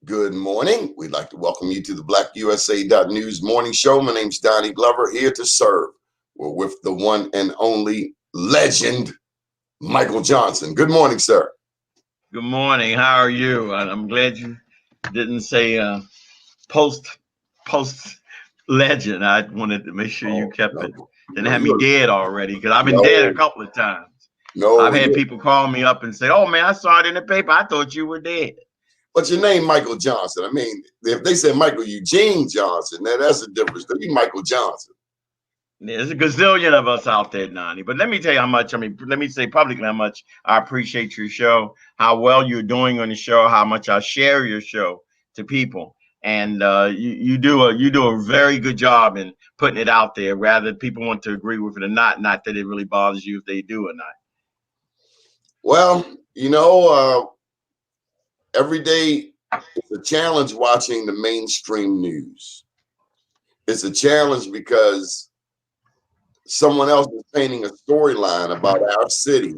Good morning. We'd like to welcome you to the BlackUSA.News morning show. My name's Donnie Glover, here to serve. We're with the one and only legend, Michael Johnson. Good morning, sir. Good morning. How are you? I'm glad you didn't say post post legend. I wanted to make sure you Oh, kept it. no, Didn't no, have me you're dead already because I've been dead a no, couple of times. no, I've had you. people call me up and say, "Oh man, I saw it in the paper. I thought you were dead." But your name, Michael Johnson. I mean, if they said Michael Eugene Johnson, then that's a difference. You Michael Johnson. There's a gazillion of us out there, Nani. But let me tell you how much. Let me say publicly how much I appreciate your show, how well you're doing on the show, how much I share your show to people, and you do a very good job in putting it out there. Whether people want to agree with it or not, not that it really bothers you if they do or not. Well, every day it's a challenge watching the mainstream news. It's a challenge because someone else is painting a storyline about our city,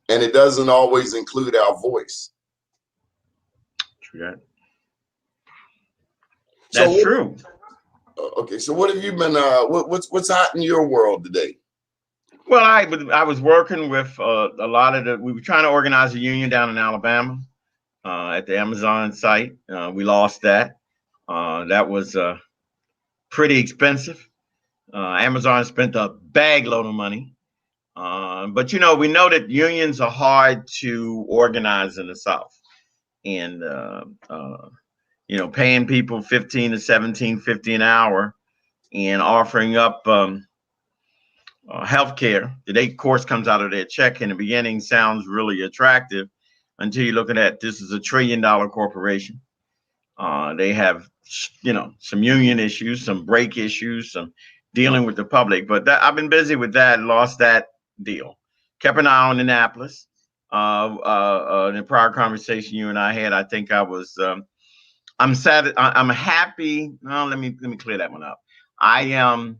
and it doesn't always include our voice. True. So, That's true. okay. So, what have you been? What's hot in your world today? Well, I was working with a lot of the. We were trying to organize a union down in Alabama at the Amazon site. We lost that. That was pretty expensive. Amazon spent a bag load of money. But we know that unions are hard to organize in the South, and paying people 15 to 17.50 an hour and offering up health care. The of course comes out of their check in the beginning sounds really attractive until you're looking at this is $1 trillion corporation. They have some union issues, some break issues, some dealing with the public. But I've been busy with that. Lost that deal. Kept an eye on Annapolis. In the prior conversation you and I had, I think I was. I'm sad. I'm happy. No, let me clear that one up. I am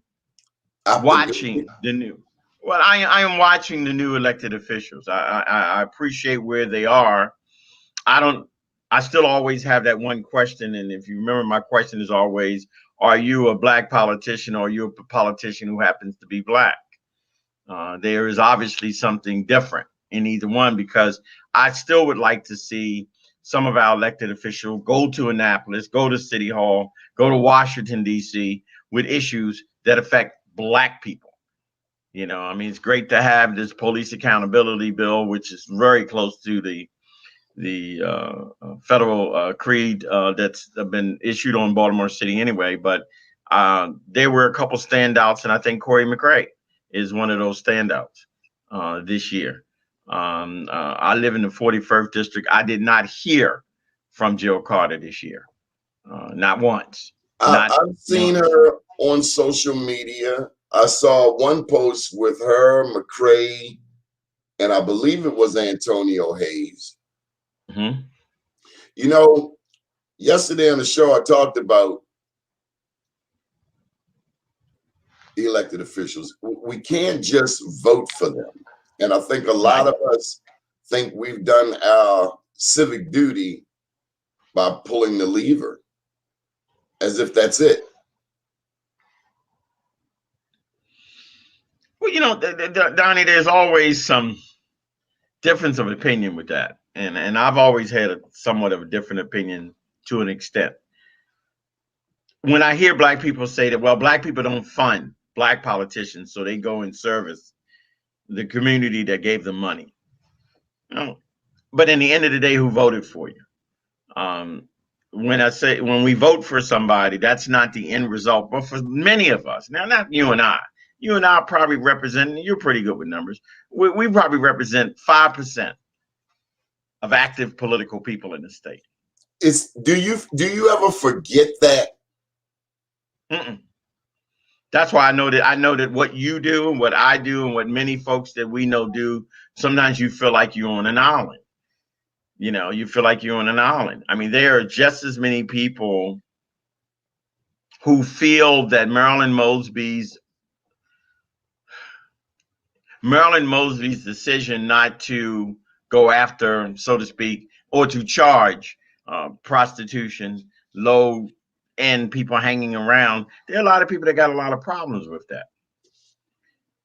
watching Optimistic. the new. Well, I am watching the new elected officials. I appreciate where they are. I don't. I still always have that one question, and if you remember, my question is always: are you a black politician, or are you a politician who happens to be black? There is obviously something different in either one because I still would like to see some of our elected officials go to Annapolis, go to City Hall, go to Washington, D.C. with issues that affect black people. I mean, it's great to have this police accountability bill, which is very close to the federal creed that's been issued on Baltimore City anyway. But there were a couple standouts, and I think Corey McRae is one of those standouts this year. I live in the 41st district. I did not hear from Jill Carter this year, not once. Not I've seen once. her on social media. I saw one post with her, McCray, and I believe it was Antonio Hayes. Mm-hmm. You know, yesterday on the show, I talked about the elected officials. We can't just vote for them. And I think a lot Right. of us think we've done our civic duty by pulling the lever as if that's it. Well, Donnie, there's always some difference of opinion with that, and I've always had somewhat of a different opinion to an extent. When I hear black people say that, well, black people don't fund black politicians, so they go and service the community that gave them money. No. But in the end of the day, who voted for you? Um, when we vote for somebody, that's not the end result. But for many of us, now not you and I probably represent. You're pretty good with numbers. We probably represent 5% of active political people in the state. Do you ever forget that? Mm-mm. That's why I know that what you do and what I do and what many folks that we know do. Sometimes you feel like you're on an island. You feel like you're on an island. I mean, there are just as many people who feel that Marilyn Mosby's decision not to go after, so to speak, or to charge prostitution, low end people hanging around. There are a lot of people that got a lot of problems with that.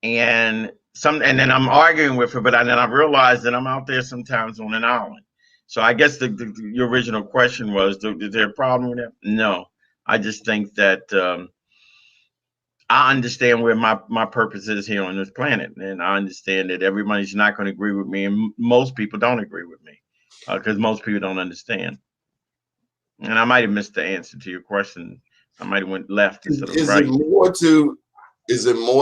And then I'm arguing with her, but then I realized that I'm out there sometimes on an island. So I guess your original question was, is there a problem with that? No, I just think that I understand where my purpose is here on this planet, and I understand that everybody's not going to agree with me, and most people don't agree with me because most people don't understand. And I might have missed the answer to your question. I might have went left instead of Is it right. more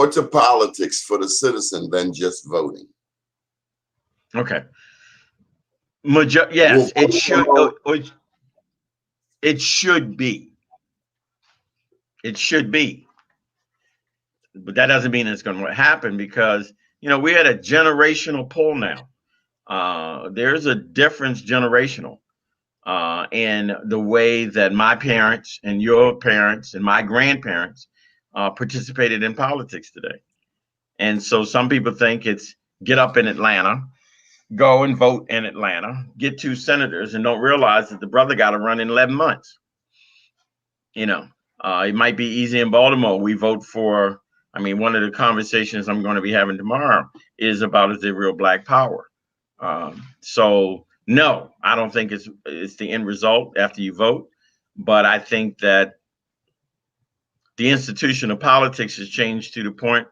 to politics for the citizen than just voting? Okay. Yes, it should. It should be. It should be. But that doesn't mean it's going to happen because we're at a generational pull now. There's a difference generational in the way that my parents and your parents and my grandparents participated in politics today. And so some people think it's get up in Atlanta, go and vote in Atlanta, get 2 senators, and don't realize that the brother got to run in 11 months. It might be easy in Baltimore. We vote for, one of the conversations I'm going to be having tomorrow is about, is there real black power? So no, I don't think it's the end result after you vote, but I think that the institution of politics has changed to the point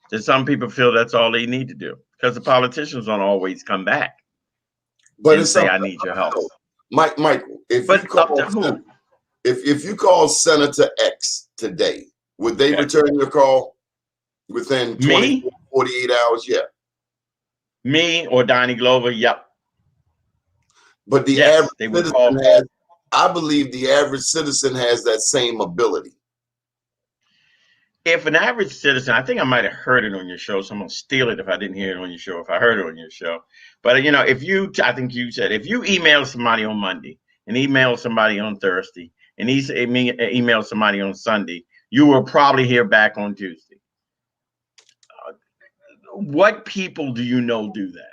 that some people feel that's all they need to do because the politicians don't always come back But and it's say, up I to need your help. Michael, But up to who? If you call Senator X today, would they return your call within 24, 48 hours? Yeah. Me or Donnie Glover? Yep. But the Yes, average they would citizen call. I believe the average citizen has that same ability. If an average citizen, I think I might have heard it on your show, so I'm gonna steal it if I didn't hear it on your show. If I heard it on your show, but I think you said if you email somebody on Monday and email somebody on Thursday and email somebody on Sunday, you will probably hear back on Tuesday. What people do you know do that?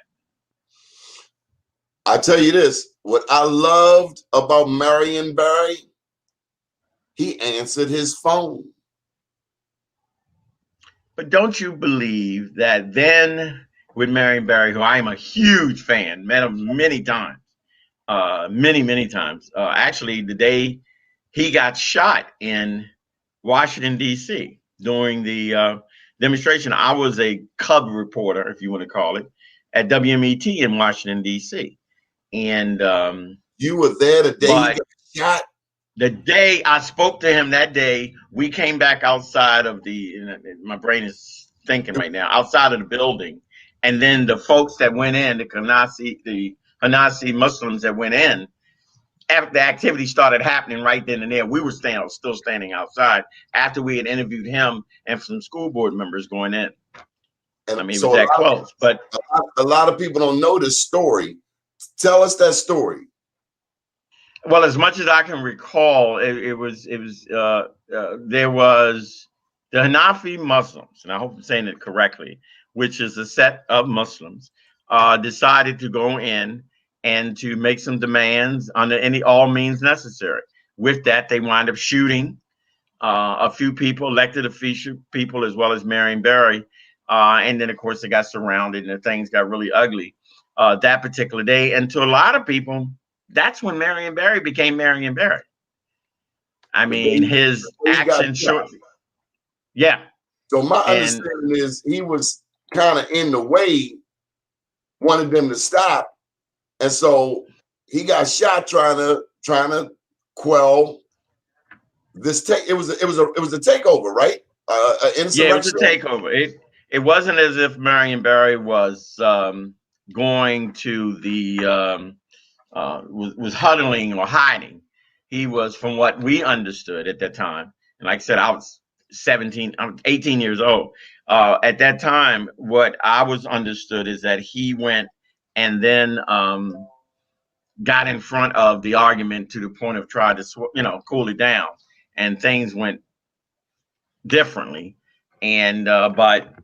I tell you this, what I loved about Marion Barry, he answered his phone. But don't you believe that then with Marion Barry, who I am a huge fan, met him many times, many times. Actually, the day he got shot in Washington, D.C. during the demonstration, I was a cub reporter, if you want to call it, at WMET in Washington, D.C. And you were there the day he got shot? The day I spoke to him that day, we came back outside of my brain is thinking right now, outside of the building. And then the folks that went in, the Hanasi Muslims that went in, after the activity started happening right then and there, we were still standing outside after we had interviewed him and some school board members going in. And it was that close. But a lot of people don't know this story. Tell us that story. Well, as much as I can recall, there was the Hanafi Muslims, and I hope I'm saying it correctly, which is a set of Muslims, decided to go in and to make some demands under all means necessary. With that, they wind up shooting a few people, elected official people, as well as Marion Barry, and then of course they got surrounded, and things got really ugly that particular day. And to a lot of people, that's when Marion Barry became Marion Barry. His action shortly. Yeah. So my understanding is he was kind of in the way, wanted them to stop, and so he got shot trying to quell this. It was a takeover, right? Yeah, it was a takeover. It wasn't as if Marion Barry was going to the was huddling or hiding. He was, from what we understood at that time, and like I said, I was 18 years old. At that time, what I was understood is that he went and then got in front of the argument to the point of trying to, cool it down, and things went differently. And but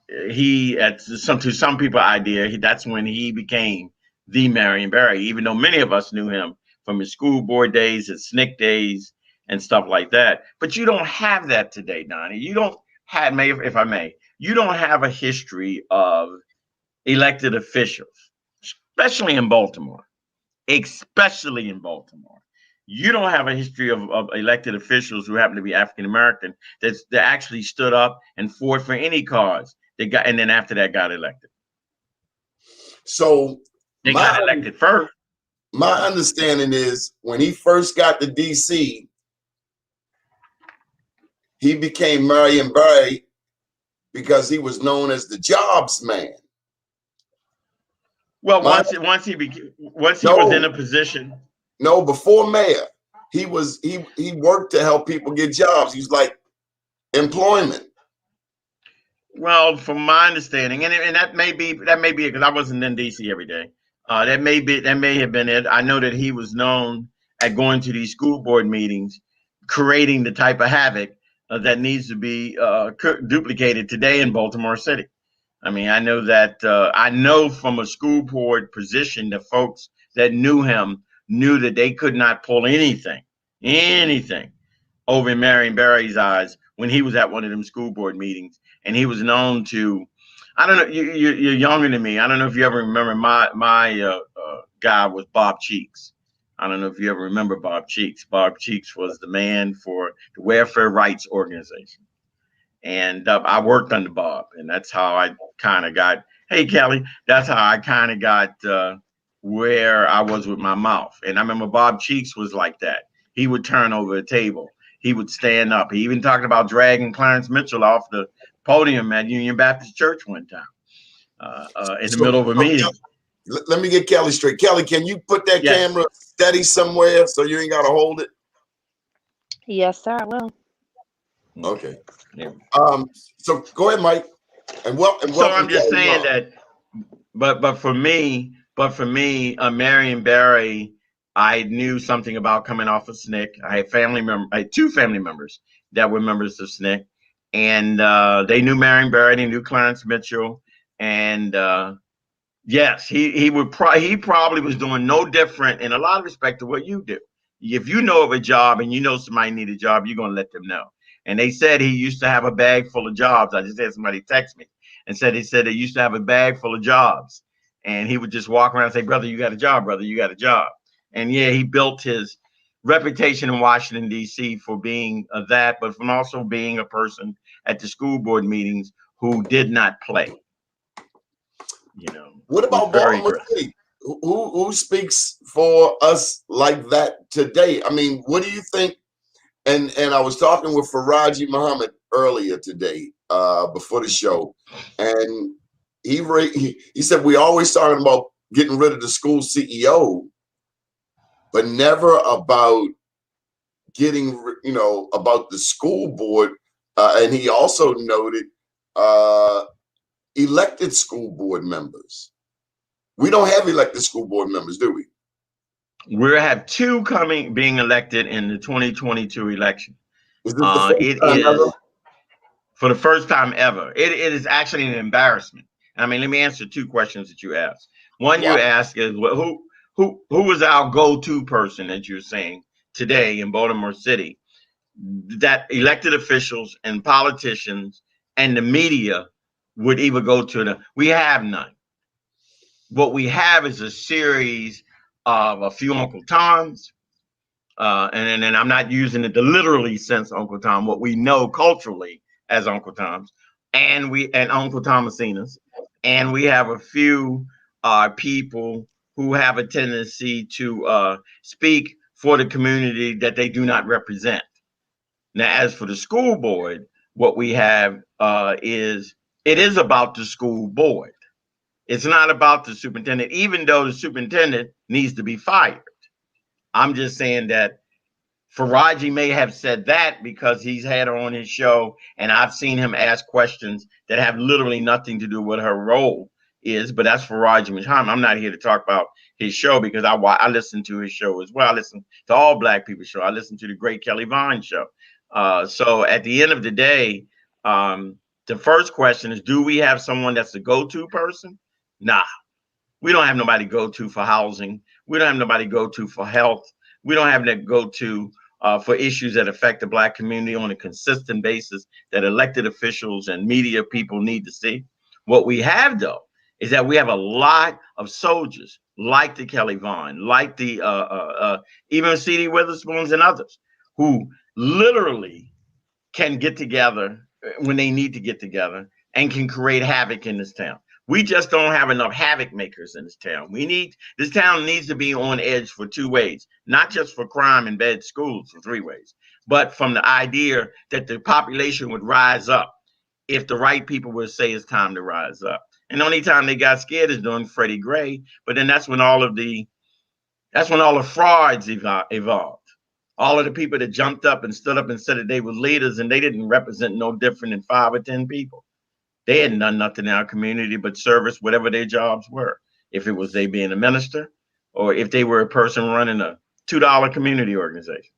he, to some people idea, that's when he became the Marion Barry, even though many of us knew him from his school board days, his SNCC days, and stuff like that. But you don't have that today, Donnie. You don't have, if I may, you don't have a history of elected officials, especially in Baltimore. Especially in Baltimore. You don't have a history of elected officials who happen to be African American that actually stood up and fought for any cause. They got, and then after that got elected. So They got elected first. my understanding is when he first got to DC, he became Marion Barry because he was known as the jobs man. Well, once he was in a position. No, before mayor, he worked to help people get jobs. He's like employment. Well, from my understanding, and that may be because I wasn't in DC every day. That may have been it. I know that he was known at going to these school board meetings, creating the type of havoc that needs to be duplicated today in Baltimore City. I mean, I know that I know from a school board position that folks that knew him knew that they could not pull anything over in Marion Barry's eyes when he was at one of them school board meetings, and he was known to. I don't know. You're younger than me. I don't know if you ever remember my guy was Bob Cheeks. I don't know if you ever remember Bob Cheeks. Bob Cheeks was the man for the Welfare Rights Organization. And I worked under Bob, and that's how I kind of got. Hey, Kelly, that's how I kind of got where I was with my mouth. And I remember Bob Cheeks was like that. He would turn over a table. He would stand up. He even talked about dragging Clarence Mitchell off the podium at Union Baptist Church one time in the middle of a meeting. Let me get Kelly straight. Kelly, can you put that camera steady somewhere so you ain't got to hold it? Yes, sir, I will. Okay. Yeah. So go ahead, Mike. And so I'm just saying that, but for me, Marion Barry, I knew something about coming off of SNCC. I had two family members that were members of SNCC, and they knew Marion Barry, they knew Clarence Mitchell, and yes, he probably was doing no different in a lot of respect to what you do. If you know of a job and you know somebody need a job, you're gonna let them know. And they said he used to have a bag full of jobs. I just had somebody text me and said they used to have a bag full of jobs, and he would just walk around and say, "Brother, you got a job. Brother, you got a job." And yeah, he built his reputation in Washington D.C. for being that, but from also being a person at the school board meetings who did not play. You know. What about Baltimore City? Who speaks for us like that today? I mean, what do you think? And I was talking with Faraji Muhammad earlier today, before the show, and he said we always talking about getting rid of the school CEO, but never about getting about the school board. And he also noted elected school board members. We don't have elected school board members, do we? We have two being elected in the 2022 election. Is this the first time ever? For the first time ever. It is actually an embarrassment. I mean, let me answer two questions that you asked. One you asked is, well, who was our go-to person that you're saying today in Baltimore City that elected officials and politicians and the media would even go to? We have none. What we have is a series of a few Uncle Toms, and I'm not using it the literally sense Uncle Tom, what we know culturally as Uncle Toms, and Uncle Thomasinas, and we have a few people who have a tendency to speak for the community that they do not represent. Now, as for the school board, what we have is about the school board. It's not about the superintendent, even though the superintendent needs to be fired. I'm just saying that Faraji may have said that because he's had her on his show, and I've seen him ask questions that have literally nothing to do with her role is, but that's Faraji Muhammad. I'm not here to talk about his show because I listen to his show as well. I listen to all Black people's show. I listen to the great Kelly Vine show. So at the end of the day, the first question is, do we have someone that's the go-to person? Nah, we don't have nobody go to for housing. We don't have nobody go to for health. We don't have that go-to for issues that affect the Black community on a consistent basis that elected officials and media people need to see. What we have, though, is that we have a lot of soldiers like the Kelly Vaughn, like the even C.D. Witherspoons and others who literally can get together when they need to get together and can create havoc in this town. We just don't have enough havoc makers in this town. This town needs to be on edge for two ways, not just for crime and bad schools for three ways, but from the idea that the population would rise up if the right people would say it's time to rise up. And the only time they got scared is during Freddie Gray, but then that's when all the frauds evolved. All of the people that jumped up and stood up and said that they were leaders and they didn't represent no different than 5 or 10 people. They hadn't done nothing in our community but service whatever their jobs were. If it was they being a minister or if they were a person running a $2 community organization.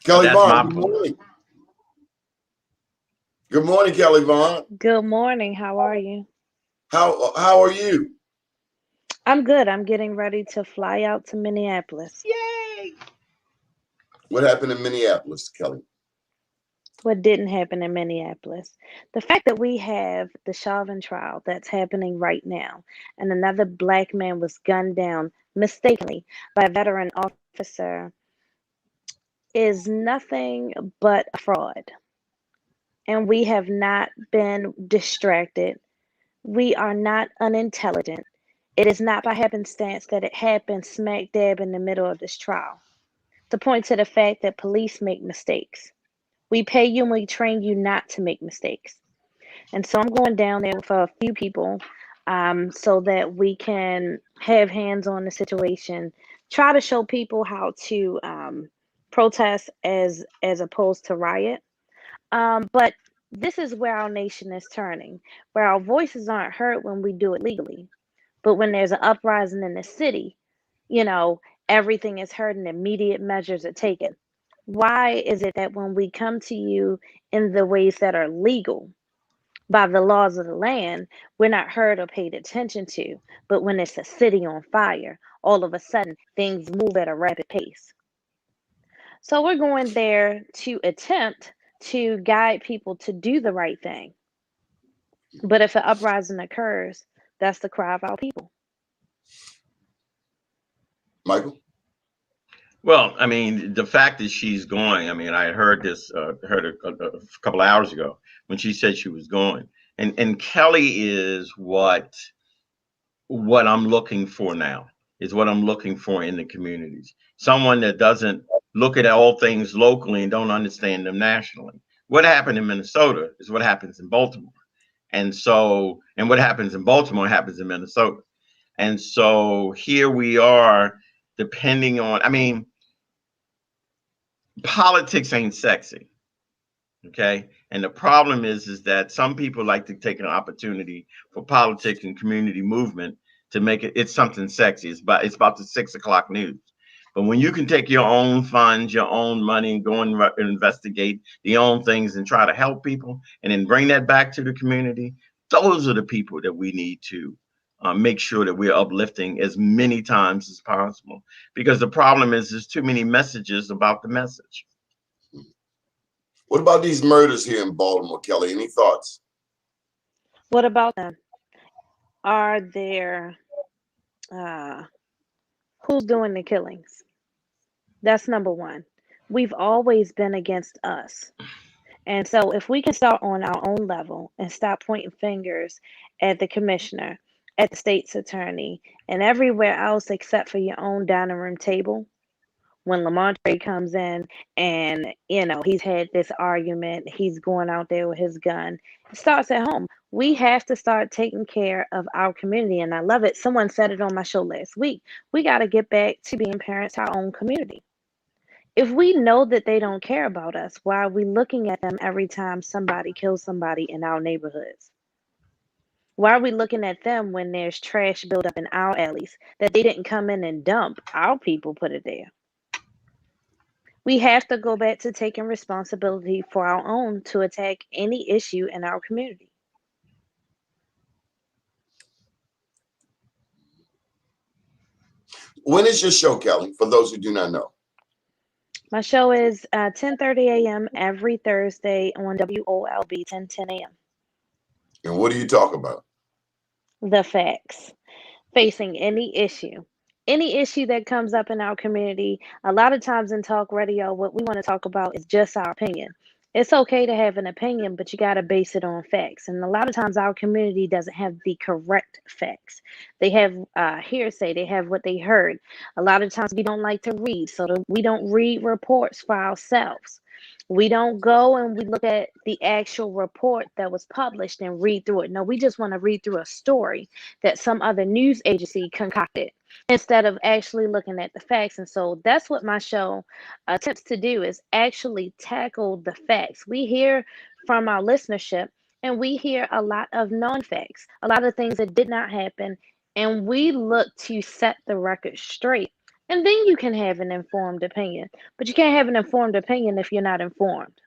Kelly That's Vaughn, my good point. morning. Good morning, Kelly Vaughn. Good morning. How are you? How are you? I'm good. I'm getting ready to fly out to Minneapolis. Yay! What happened in Minneapolis, Kelly? What didn't happen in Minneapolis? The fact that we have the Chauvin trial that's happening right now, and another black man was gunned down mistakenly by a veteran officer is nothing but a fraud. And we have not been distracted. We are not unintelligent. It is not by happenstance that it happened smack dab in the middle of this trial. To point to the fact that police make mistakes. We pay you and we train you not to make mistakes. And so I'm going down there for a few people so that we can have hands on the situation, try to show people how to protest as opposed to riot. But this is where our nation is turning, where our voices aren't heard when we do it legally. But when there's an uprising in the city, you know, everything is heard and immediate measures are taken. Why is it that when we come to you in the ways that are legal by the laws of the land, we're not heard or paid attention to? But when it's a city on fire, all of a sudden things move at a rapid pace. So we're going there to attempt to guide people to do the right thing. But if an uprising occurs, that's the cry of our people. Michael? Well, I mean, the fact that she's going, I mean, I had heard this, heard a couple of hours ago when she said she was going. And Kelly is what I'm looking for now, is what I'm looking for in the communities. Someone that doesn't look at all things locally and don't understand them nationally. What happened in Minnesota is what happens in Baltimore. And what happens in Baltimore happens in Minnesota. And so here we are, depending on, I mean, politics ain't sexy. Okay. And the problem is that some people like to take an opportunity for politics and community movement to make it's something sexy. It's about the 6 o'clock news. But when you can take your own funds, your own money, and go and investigate the own things and try to help people and then bring that back to the community, those are the people that we need to make sure that we're uplifting as many times as possible. Because the problem is there's too many messages about the message. What about these murders here in Baltimore, Kelly? Any thoughts? What about them? Are there uh, who's doing the killings? That's number one. We've always been against us. And so if we can start on our own level and stop pointing fingers at the commissioner, at the state's attorney, and everywhere else except for your own dining room table, when Lamontre comes in and he's had this argument, he's going out there with his gun. It starts at home. We have to start taking care of our community, and I love it. Someone said it on my show last week. We got to get back to being parents to our own community. If we know that they don't care about us, why are we looking at them every time somebody kills somebody in our neighborhoods? Why are we looking at them when there's trash built up in our alleys that they didn't come in and dump? Our people put it there. We have to go back to taking responsibility for our own to attack any issue in our community. When is your show, Kelly? For those who do not know. My show is 10:30 a.m. every Thursday on WOLB 10 a.m. And what do you talk about? The facts. Facing any issue that comes up in our community. A lot of times in talk radio, what we want to talk about is just our opinion. It's okay to have an opinion, but you got to base it on facts. And a lot of times our community doesn't have the correct facts. They have hearsay, they have what they heard. A lot of times we don't like to read, so we don't read reports for ourselves. We don't go and we look at the actual report that was published and read through it. No, we just want to read through a story that some other news agency concocted instead of actually looking at the facts. And so that's what my show attempts to do, is actually tackle the facts. We hear from our listenership, and we hear a lot of non-facts, a lot of things that did not happen, and we look to set the record straight. And then you can have an informed opinion, but you can't have an informed opinion if you're not informed.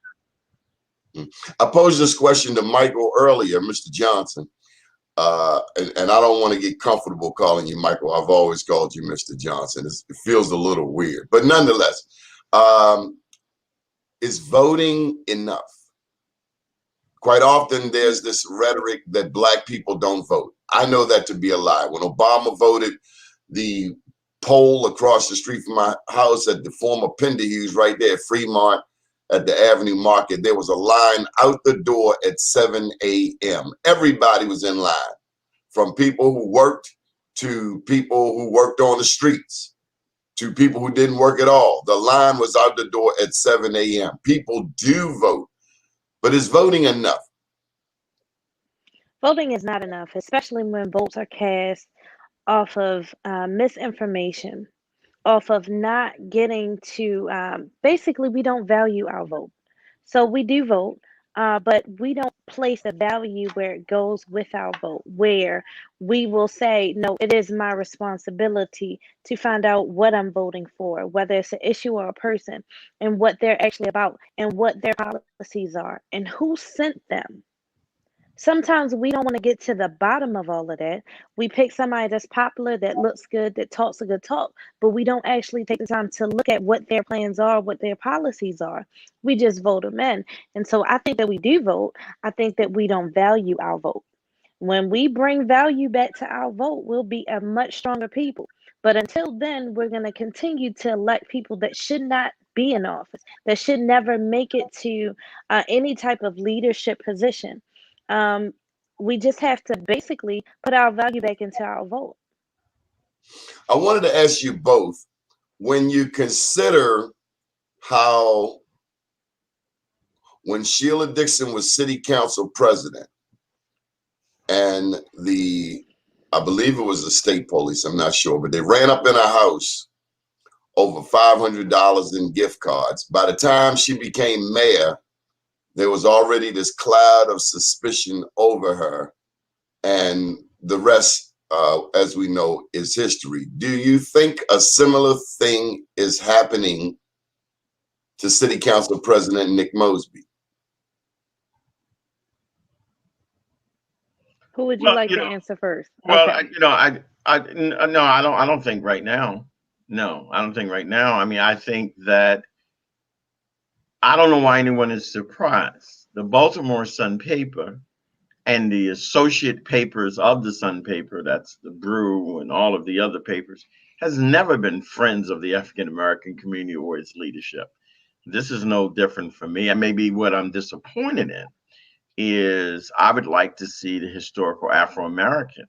I posed this question to Michael earlier, Mr. Johnson, and I don't want to get comfortable calling you Michael. I've always called you Mr. Johnson. It feels a little weird, but nonetheless, is voting enough? Quite often, there's this rhetoric that Black people don't vote. I know that to be a lie. When Obama voted, the pole across the street from my house at the former Penderhughes right there at Fremont at the Avenue Market, there was a line out the door at 7 a.m. Everybody was in line, from people who worked to people who worked on the streets to people who didn't work at all. The line was out the door at 7 a.m. People do vote, but is voting enough? Voting is not enough, especially when votes are cast off of misinformation, off of not getting to basically, we don't value our vote. So we do vote, but we don't place a value where it goes with our vote, where we will say, no, it is my responsibility to find out what I'm voting for, whether it's an issue or a person, and what they're actually about, and what their policies are, and who sent them. Sometimes we don't want to get to the bottom of all of that. We pick somebody that's popular, that looks good, that talks a good talk, but we don't actually take the time to look at what their plans are, what their policies are. We just vote them in. And so I think that we do vote. I think that we don't value our vote. When we bring value back to our vote, we'll be a much stronger people. But until then, we're going to continue to elect people that should not be in office, that should never make it to any type of leadership position. Um, we just have to basically put our value back into our vote. I wanted to ask you both, when you consider how when Sheila Dixon was city council president and I believe it was the state police, I'm not sure, but they ran up in her house over $500 in gift cards. By the time she became mayor, there was already this cloud of suspicion over her, and the rest, as we know, is history. Do you think a similar thing is happening to City Council President Nick Mosby? Who would you like to answer first? Well, Okay. no, I don't. I don't think right now. No, I don't think right now. I mean, I think that I don't know why anyone is surprised. The Baltimore Sun paper and the associate papers of the Sun paper, that's the Brew and all of the other papers, has never been friends of the African American community or its leadership. This is no different for me. And maybe what I'm disappointed in is I would like to see the historical Afro American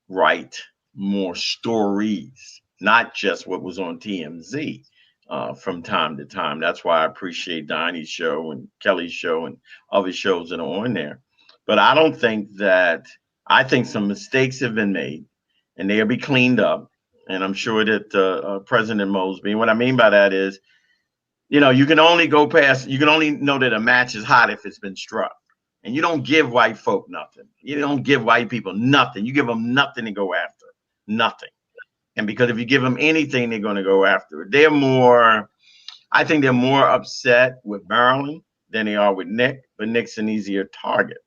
write more stories, not just what was on TMZ from time to time. That's why I appreciate Donnie's show and Kelly's show and other shows that are on there. But I don't think that, I think some mistakes have been made and they'll be cleaned up. And I'm sure that President Mosby, and what I mean by that is, you can only you can only know that a match is hot if it's been struck. And you don't give white folk nothing. You don't give white people nothing. You give them nothing to go after. Nothing. And because if you give them anything, they're going to go after it. I think they're more upset with Maryland than they are with Nick, but Nick's an easier target.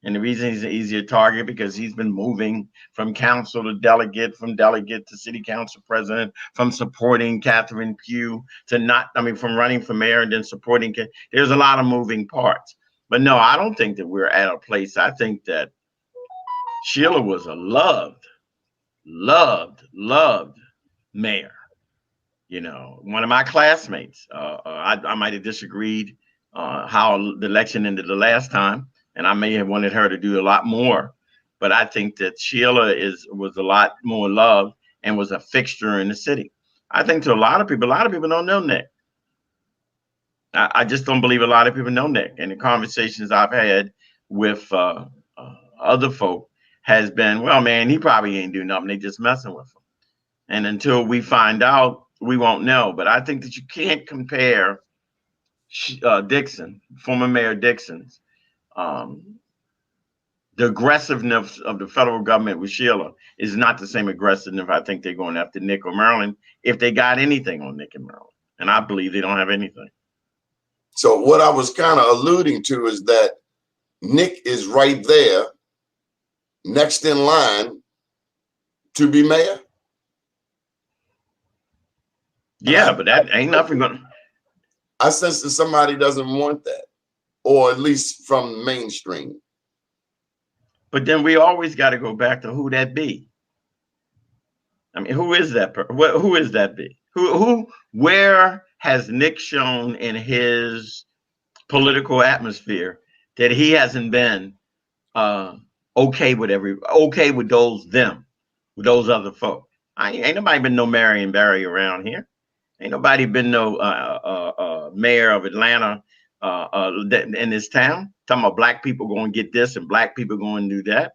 And the reason he's an easier target because he's been moving from council to delegate, from delegate to city council president, from supporting Catherine Pugh to not, I mean, from running for mayor and then supporting. There's a lot of moving parts. But no, I don't think that we're at a place. I think that Sheila was a loved mayor. You know, one of my classmates, I might have disagreed how the election ended the last time, and I may have wanted her to do a lot more. But I think that Sheila was a lot more loved and was a fixture in the city. I think to a lot of people don't know Nick. I just don't believe a lot of people know Nick. And the conversations I've had with other folk has been, well, man, he probably ain't doing nothing. They just messing with him. And until we find out, we won't know. But I think that you can't compare Dixon, former Mayor Dixon's, um, the aggressiveness of the federal government with Sheila is not the same aggressiveness I think they're going after Nick or Maryland if they got anything on Nick and Maryland. And I believe they don't have anything. So what I was kind of alluding to is that Nick is right there, next in line to be mayor. Yeah, but that ain't nothing going to. I sense that somebody doesn't want that, or at least from mainstream. But then we always got to go back to who that be. I mean, who is that? Who is that be? Where has Nick shown in his political atmosphere that he hasn't been okay with those other folk? Ain't nobody been no Marion Barry around here. Ain't nobody been no mayor of Atlanta in this town. Talking about black people going to get this and black people going to do that.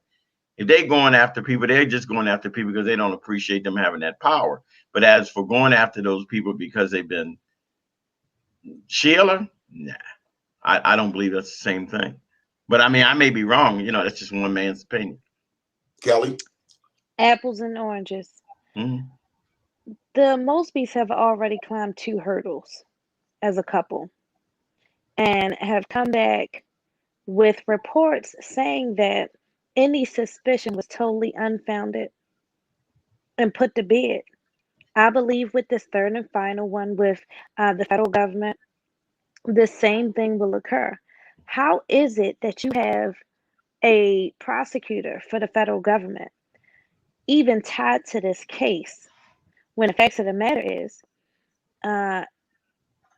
If they going after people, they're just going after people because they don't appreciate them having that power. But as for going after those people because they've been Sheila, nah, I don't believe that's the same thing. But I mean, I may be wrong. You know, that's just one man's opinion. Kelly? Apples and oranges. Mm-hmm. The Mosbys have already climbed 2 hurdles as a couple and have come back with reports saying that any suspicion was totally unfounded and put to bed. I believe with this third and final one with the federal government, the same thing will occur. How is it that you have a prosecutor for the federal government even tied to this case when the facts of the matter is uh,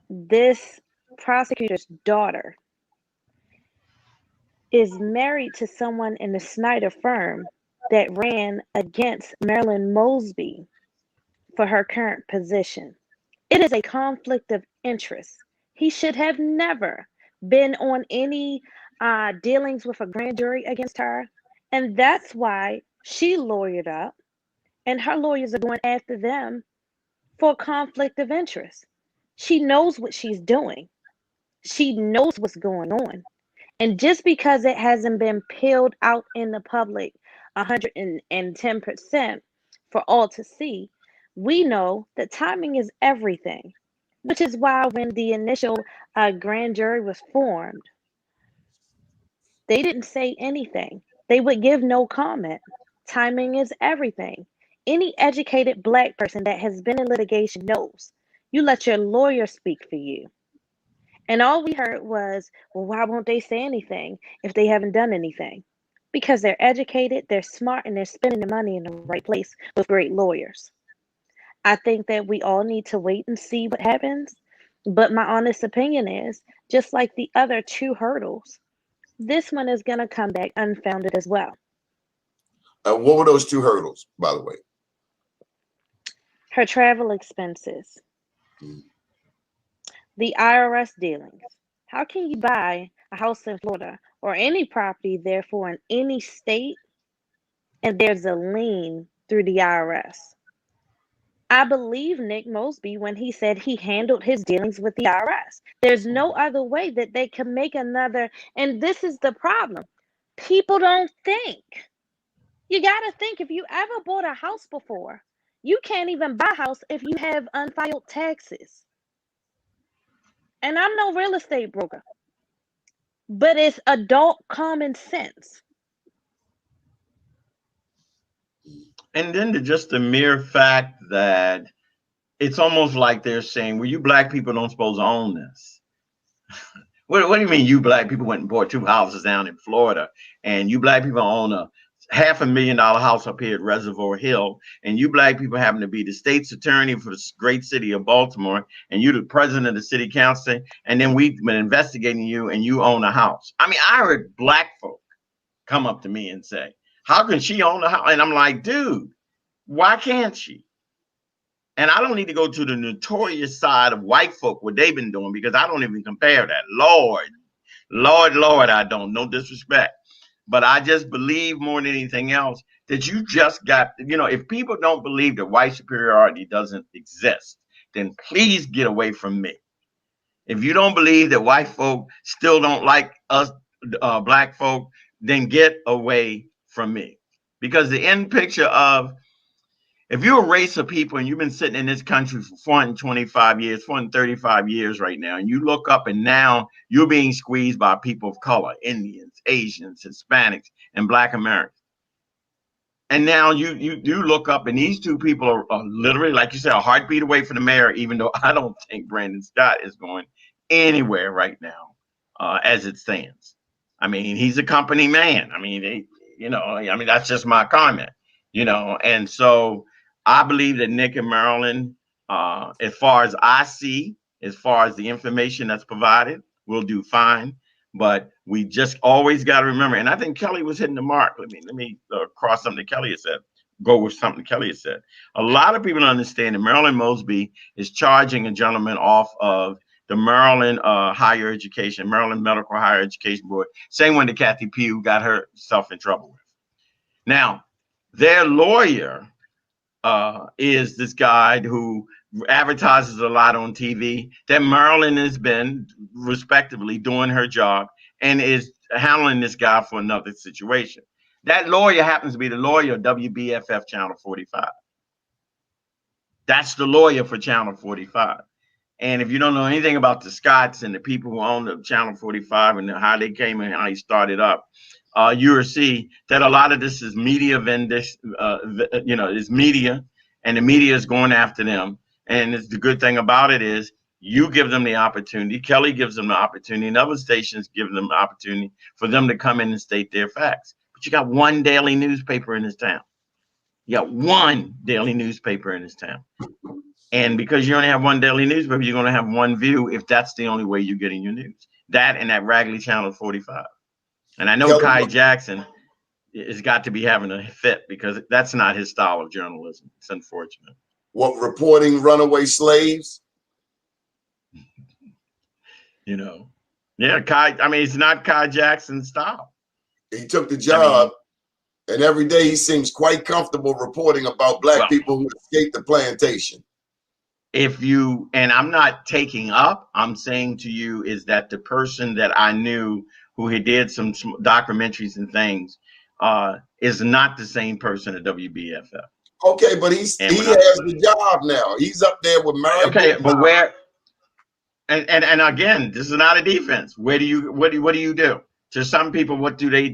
this prosecutor's daughter is married to someone in the Snyder firm that ran against Marilyn Mosby for her current position? It is a conflict of interest. He should have never been on any dealings with a grand jury against her. And that's why she lawyered up, and her lawyers are going after them for conflict of interest. She knows what she's doing, she knows what's going on. And just because it hasn't been peeled out in the public 110% for all to see, we know that timing is everything, which is why when the initial grand jury was formed, they didn't say anything. They would give no comment. Timing is everything. Any educated black person that has been in litigation knows you let your lawyer speak for you. And all we heard was, well, why won't they say anything if they haven't done anything? Because they're educated, they're smart, and they're spending the money in the right place with great lawyers. I think that we all need to wait and see what happens. But my honest opinion is, just like the other 2 hurdles, this one is going to come back unfounded as well. What were those 2 hurdles, by the way? Her travel expenses, the IRS dealings. How can you buy a house in Florida or any property, therefore, in any state, and there's a lien through the IRS? I believe Nick Mosby when he said he handled his dealings with the IRS. There's no other way that they can make another, and this is the problem. People don't think. You got to think, if you ever bought a house before, you can't even buy a house if you have unfiled taxes. And I'm no real estate broker. But it's adult common sense. And then just the mere fact that it's almost like they're saying, well, you black people don't supposed to own this. What do you mean you black people went and bought 2 houses down in Florida, and you black people own a $500,000 house up here at Reservoir Hill, and you black people happen to be the state's attorney for the great city of Baltimore, and you the president of the city council, and then we've been investigating you, and you own a house. I mean, I heard black folk come up to me and say, how can she own a house? And I'm like, dude, why can't she? And I don't need to go to the notorious side of white folk, what they've been doing, because I don't even compare that. Lord, I don't. No disrespect. But I just believe more than anything else that you just got, if people don't believe that white superiority doesn't exist, then please get away from me. If you don't believe that white folk still don't like us black folk, then get away from me. Because the end picture of, if you're a race of people and you've been sitting in this country for 425 years, 435 years right now, and you look up and now you're being squeezed by people of color, Indians, Asians, Hispanics, and Black Americans. And now you look up and these two people are literally, like you said, a heartbeat away from the mayor, even though I don't think Brandon Scott is going anywhere right now as it stands. I mean, he's a company man. I mean, that's just my comment, and so I believe that Nick and Marilyn, as far as I see, as far as the information that's provided, will do fine. But we just always got to remember, and I think Kelly was hitting the mark. Let me cross something Kelly has said. Go with something Kelly has said. A lot of people don't understand that Marilyn Mosby is charging a gentleman off of the Maryland Maryland Medical Higher Education Board, same one that Kathy Pugh got herself in trouble with. Now, their lawyer is this guy who advertises a lot on TV, that Marilyn has been respectively doing her job and is handling this guy for another situation. That lawyer happens to be the lawyer of WBFF Channel 45. That's the lawyer for Channel 45. And if you don't know anything about the Scotts and the people who own the Channel 45 and how they came and how he started up, you will see that a lot of this is media vendors, is media, and the media is going after them. And the good thing about it is you give them the opportunity. Kelly gives them the opportunity, and other stations give them the opportunity for them to come in and state their facts. But you got one daily newspaper in this town. You got one daily newspaper in this town. And because you only have one daily newspaper, you're going to have one view if that's the only way you're getting your news. That and that raggedy Channel 45. And I know Kelly, Kai Jackson has got to be having a fit because that's not his style of journalism. It's unfortunate. What, reporting runaway slaves? Yeah, it's not Kai Jackson's style. He took the job, and every day he seems quite comfortable reporting about black people who escaped the plantation. And I'm not taking up, I'm saying to you is that the person that I knew who had did some documentaries and things is not the same person at WBFF. Okay, but he has the job now. He's up there with Mary. Okay, but where? And again, this is not a defense. What do you do? To some people, what do? They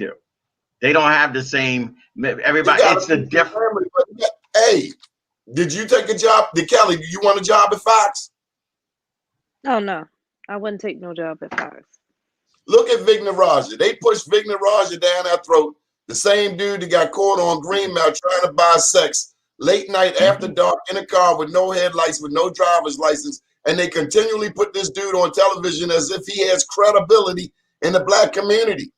don't have the same. Everybody, it's a different. Hey, did you take a job? Kelly, do you want a job at Fox? Oh no, I wouldn't take no job at Fox. Look at Vigna Raja. They pushed Vigna Raja down our throat. The same dude that got caught on Greenmount trying to buy sex late night after dark in a car with no headlights, with no driver's license. And they continually put this dude on television as if he has credibility in the black community.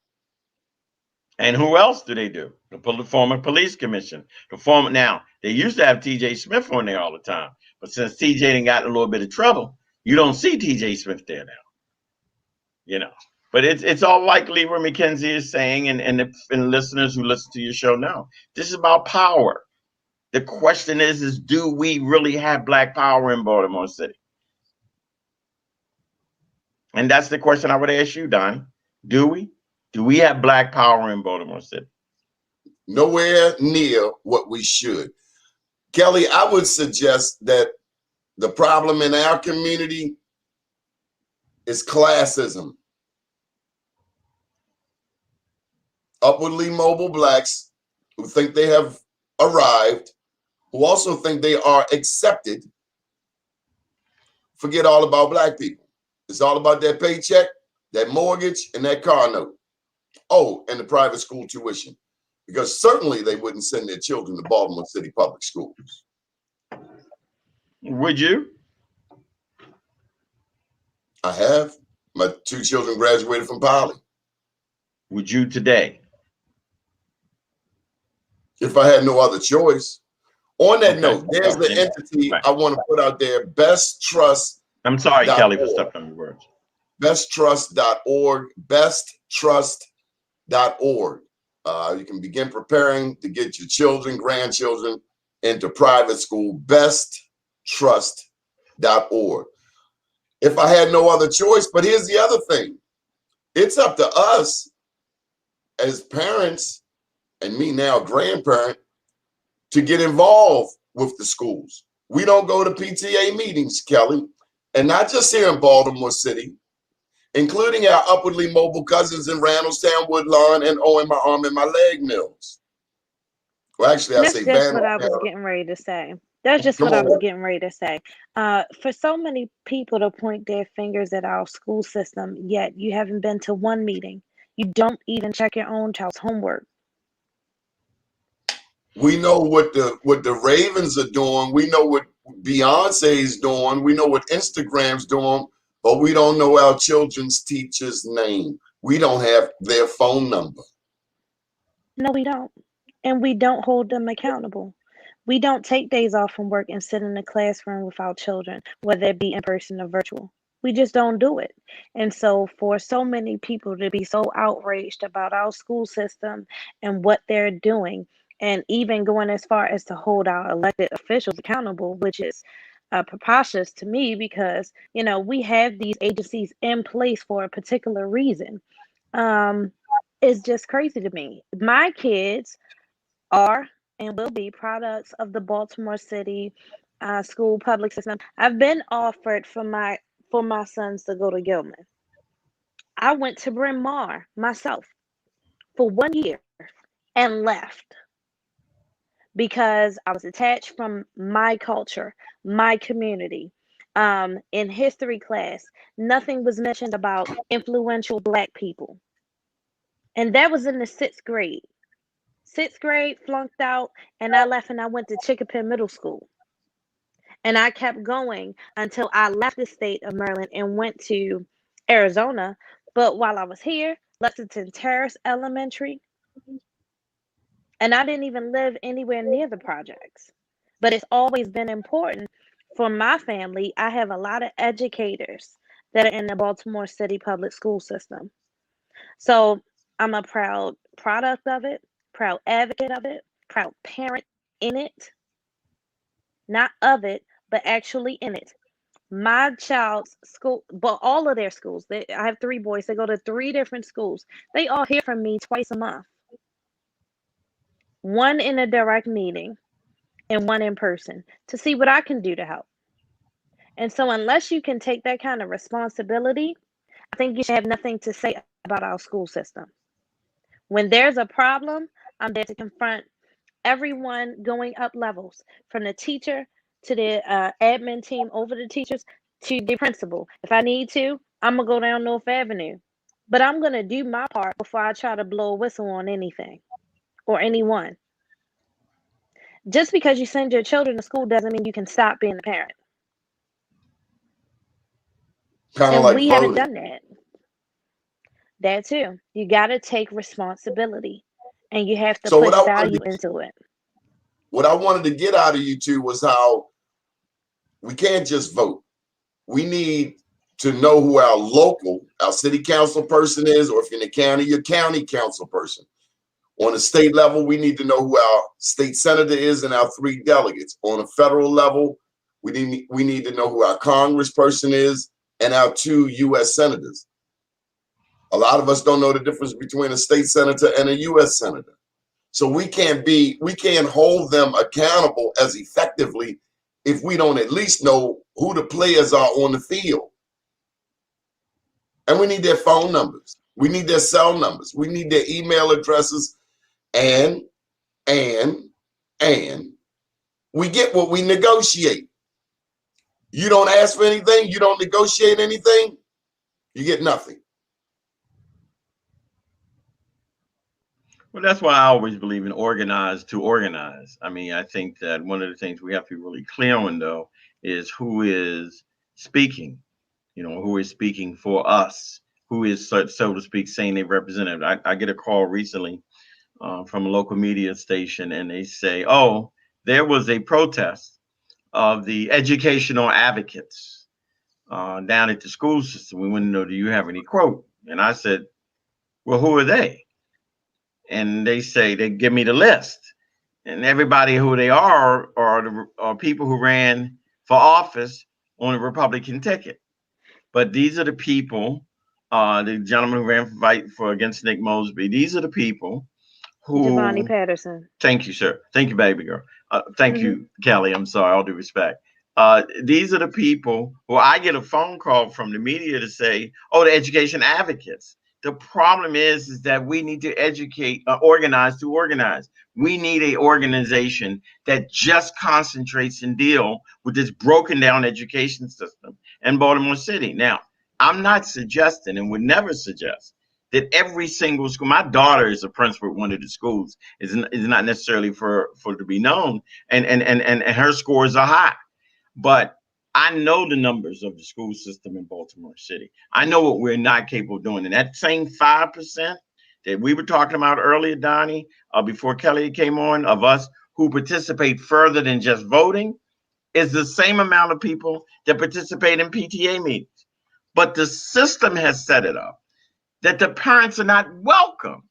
And who else do they do? The former police commission. Now, they used to have TJ Smith on there all the time. But since TJ done got in a little bit of trouble, you don't see TJ Smith there now. But it's all like Leroy McKenzie is saying, and the listeners who listen to your show now. This is about power. The question is do we really have black power in Baltimore City? And that's the question I would ask you, Donnie. Do we? Do we have black power in Baltimore City? Nowhere near what we should. Kelly, I would suggest that the problem in our community is classism. upwardly mobile blacks who think they have arrived, who also think they are accepted, forget all about black people. It's all about that paycheck, that mortgage, and that car note. Oh, and the private school tuition, because certainly they wouldn't send their children to Baltimore City public schools. Would you? I have. My 2 children graduated from Poly. Would you today? If I had no other choice. On that Okay. note, there's the entity Right. I want to put out there, Best Trust. I'm sorry, Kelly, for stepping on your words. besttrust.org, besttrust.org. You can begin preparing to get your children, grandchildren into private school, besttrust.org. If I had no other choice, but here's the other thing. It's up to us as parents, and me now, grandparent, to get involved with the schools. We don't go to PTA meetings, Kelly, and not just here in Baltimore City, including our upwardly mobile cousins in Randallstown, Woodlawn, and in my arm and my leg mills. Well, actually, I That's say just Van. what I was getting ready to say. That's just Come what I was on. getting ready to say. For so many people to point their fingers at our school system, yet you haven't been to one meeting. You don't even check your own child's homework. We know what the Ravens are doing. We know what Beyonce's doing. We know what Instagram's doing, but we don't know our children's teacher's name. We don't have their phone number. No, we don't. And we don't hold them accountable. We don't take days off from work and sit in the classroom with our children, whether it be in person or virtual. We just don't do it. And so, for so many people to be so outraged about our school system and what they're doing, and even going as far as to hold our elected officials accountable, which is preposterous to me because, we have these agencies in place for a particular reason. Um, it's just crazy to me. My kids are and will be products of the Baltimore City school public system. I've been offered for my sons to go to Gilman. I went to Bryn Mawr myself for 1 year and left because I was attached from my culture, my community. In history class, nothing was mentioned about influential Black people. And that was in the 6th grade. 6th grade, flunked out, and I left and I went to Chicopee Middle School. And I kept going until I left the state of Maryland and went to Arizona. But while I was here, Lexington Terrace Elementary, and I didn't even live anywhere near the projects. But it's always been important for my family. I have a lot of educators that are in the Baltimore City public school system. So I'm a proud product of it, proud advocate of it, proud parent in it, not of it, but actually in it. My child's school, but all of their schools, I have 3 boys, they go to 3 different schools. They all hear from me twice a month, one in a direct meeting and one in person to see what I can do to help. And so, unless you can take that kind of responsibility, I think you should have nothing to say about our school system. When there's a problem, I'm there to confront everyone going up levels from the teacher to the admin team over the teachers to the principal. If I need to, I'm going to go down North Avenue. But I'm going to do my part before I try to blow a whistle on anything or anyone. Just because you send your children to school doesn't mean you can stop being a parent. Kind of And like we haven't voting. done that. That too. You got to take responsibility and you have to So put value into it. what I wanted to get out of you two was how we can't just vote. We need to know who our city council person is, or if you're in the county, your county council person. On the state level, we need to know who our state senator is and our 3 delegates. On a federal level, we need to know who our congressperson is and our 2 U.S. senators. A lot of us don't know the difference between a state senator and a U.S. senator. So we can't hold them accountable as effectively if we don't at least know who the players are on the field. And we need their phone numbers. We need their cell numbers. We need their email addresses. And we get what we negotiate. You don't ask for anything. You don't negotiate anything. You get nothing. Well, that's why I always believe in organize to organize. I mean, I think that one of the things we have to be really clear on, though, is who is speaking, who is speaking for us, who is, so to speak, saying they representative. I get a call recently from a local media station, and they say, oh, there was a protest of the educational advocates down at the school system. We want to know, do you have any quote? And I said, well, who are they? And they say, they give me the list, and everybody who they are people who ran for office on a Republican ticket. But these are the people, the gentleman who ran for against Nick Mosby. These are the people who. Giovanni Patterson. Thank you, sir. Thank you, baby girl. Thank you, Kelly. I'm sorry. All due respect. These are the people who I get a phone call from the media to say, oh, the education advocates. The problem is that we need to educate, organize to organize. We need an organization that just concentrates and deal with this broken down education system in Baltimore City. Now, I'm not suggesting and would never suggest that every single school, my daughter is a principal at one of the schools, is not necessarily for to be known, and her scores are high. But I know the numbers of the school system in Baltimore City. I know what we're not capable of doing. And that same 5% that we were talking about earlier, Donnie, before Kelly came on, of us who participate further than just voting, is the same amount of people that participate in PTA meetings. But the system has set it up that the parents are not welcome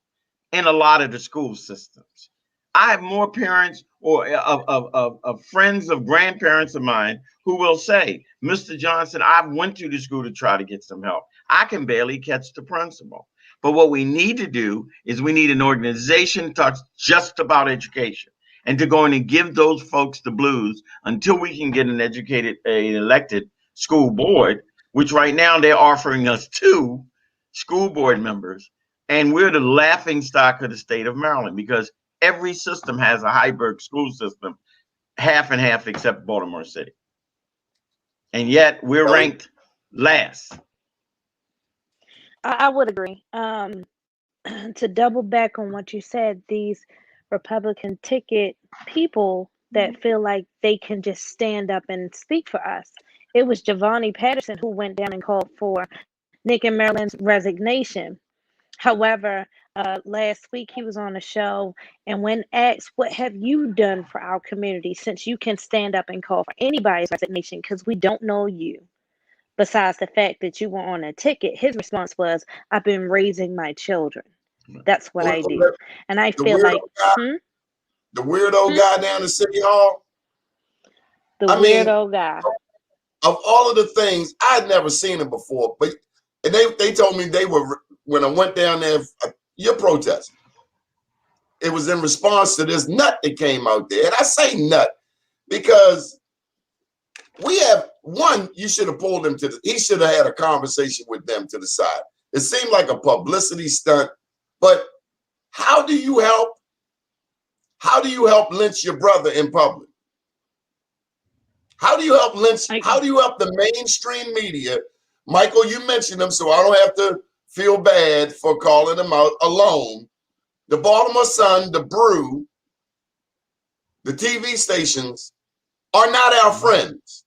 in a lot of the school systems. I have more parents or of friends of grandparents of mine who will say, Mr. Johnson, I went to the school to try to get some help. I can barely catch the principal. But what we need to do is we need an organization that talks just about education and to go in and give those folks the blues until we can get an elected school board, which right now they're offering us 2 school board members. And we're the laughing stock of the state of Maryland because every system has a hybrid school system, half and half except Baltimore City. And yet we're ranked last. I would agree. To double back on what you said, these Republican ticket people that feel like they can just stand up and speak for us. It was Giovanni Patterson who went down and called for Nick and Maryland's resignation. However, last week he was on a show, and when asked, what have you done for our community since you can stand up and call for anybody's resignation because we don't know you, besides the fact that you were on a ticket, his response was, I've been raising my children. That's what I do. And I feel like, the weirdo guy down in City Hall. Weirdo guy. Of all of the things, I'd never seen him before, but they told me they were, when I went down there, your protest, it was in response to this nut that came out there. And I say nut because we have one, you should have pulled him he should have had a conversation with them to the side. It seemed like a publicity stunt, but how do you help lynch your brother in public? How do you help lynch? How do you help the mainstream media? Michael, you mentioned them, so I don't have to feel bad for calling them out alone. The Baltimore Sun, the Brew, the TV stations are not our friends.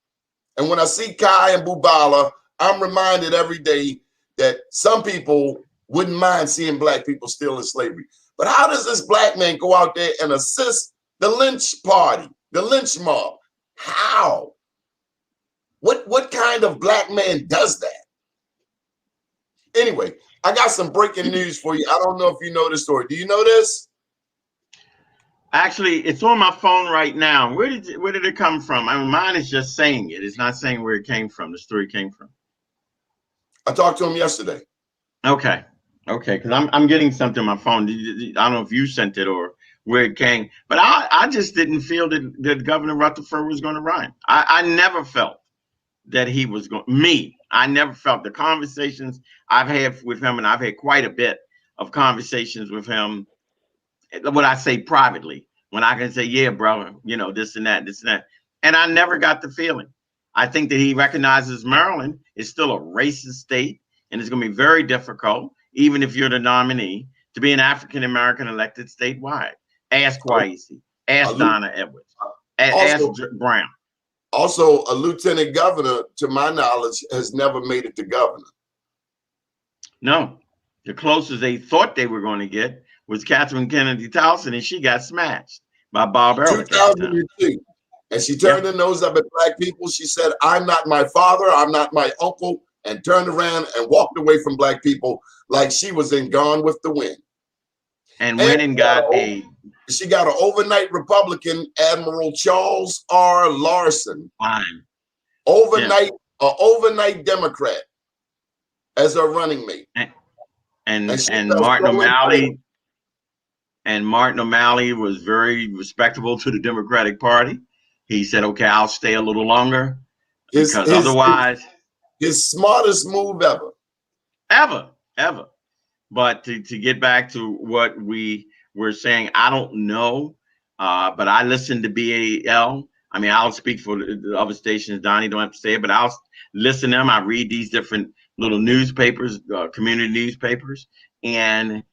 And when I see Kai and Bubala, I'm reminded every day that some people wouldn't mind seeing black people still in slavery. But how does this black man go out there and assist the lynch party, the lynch mob? How? What kind of black man does that? Anyway, I got some breaking news for you. I don't know if you know this story. Do you know this? Actually, it's on my phone right now. Where did it come from? I mean, mine is just saying it. It's not saying where it came from. The story came from. I talked to him yesterday. Okay, because I'm getting something on my phone. I don't know if you sent it or where it came, but I just didn't feel that Governor Rutherford was going to run. I never felt that he was going. I never felt the conversations I've had with him, and I've had quite a bit of conversations with him. What I say privately, when I can say, yeah, brother, you know, this and that, this and that. And I never got the feeling. I think that he recognizes Maryland is still a racist state, and it's going to be very difficult, even if you're the nominee, to be an African American elected statewide. Ask Kwesi, ask Donna Edwards, ask Brown. Also, a lieutenant governor, to my knowledge, has never made it to governor. No, the closest they thought they were going to get was Catherine Kennedy Towson, and she got smashed by Bob Ehrlich. 2002. And she turned her nose up at black people. She said, I'm not my father, I'm not my uncle, and turned around and walked away from black people like she was in Gone with the Wind. And went and got she got an overnight Republican, Admiral Charles R. Larson. Fine. Overnight Democrat as her running mate. And Martin O'Malley. And Martin O'Malley was very respectable to the Democratic Party. He said, okay, I'll stay a little longer because otherwise. His smartest move ever. Ever. But to get back to what we were saying, I don't know, but I listen to BAL. I mean, I'll speak for the other stations. Donnie don't have to say it, but I'll listen to them. I read these different little newspapers, community newspapers, and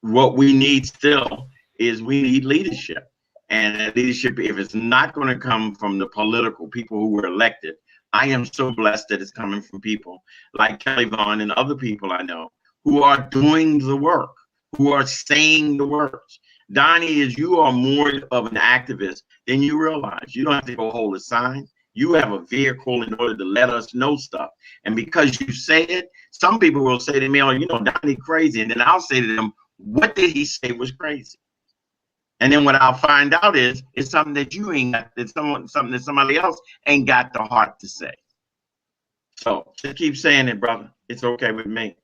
what we need still is we need leadership. And that leadership, if it's not going to come from the political people who were elected, I am so blessed that it's coming from people like Kelly Vaughn and other people I know who are doing the work, who are saying the words. Donnie, you are more of an activist than you realize. You don't have to go hold a sign. You have a vehicle in order to let us know stuff. And because you say it, some people will say to me, oh, you know, Donnie crazy. And then I'll say to them, what did he say was crazy? And then what I'll find out is it's something that you ain't got, something that somebody else ain't got the heart to say. So just keep saying it, brother. It's okay with me.